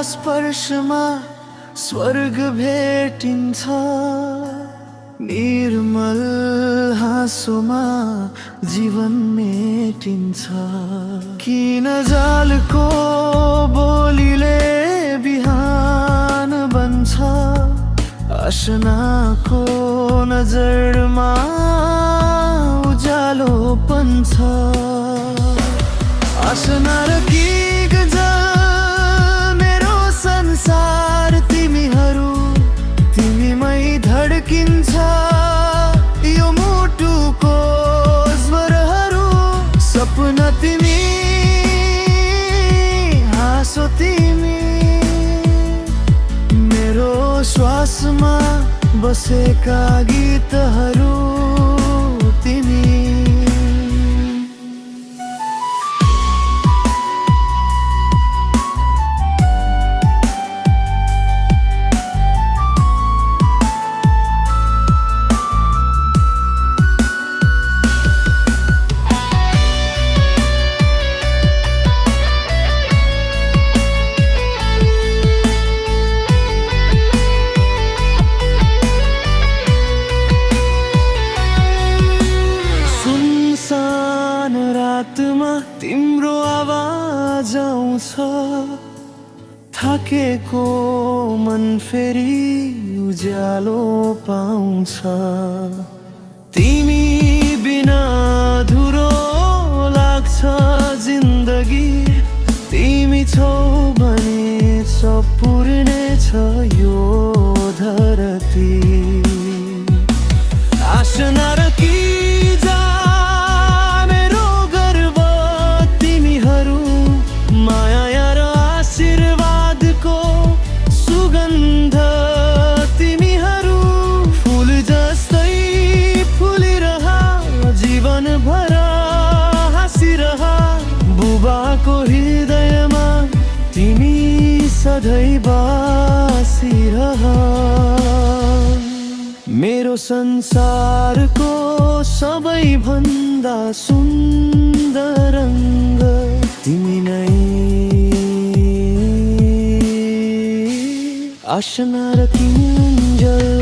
स्पर्शमा स्वर्ग भेटिन्छ, निर्मल हाँसोमा जीवन मेटिन्छ। किन जालको बोलीले बिहान बन्छ, असनाको नजरमा उज्यालो पन्छ। असना र की गजल मेरो संसार तिमीहरू, तिमीमै धड्किन्छ यो मुटुको स्वरहरू। सपना तिमी, हाँसो तिमी, मेरो श्वासमा बसेका गीतहरू तिमी। रातमा तिम्रो आवाज आउँछ, थाकेको मन फेरि उज्यालो पाउँछ। तिमी बिना अधुरो लाग्छ जिन्दगी, तिमी छौ भने सपुर्ने छ यो धरती। आशना र की बुबाको हृदयमा तिमी सधैँ बासिरह। मेरो संसारको सबैभन्दा सुन्दर रङ्ग तिमी नै। आशना र किन्जल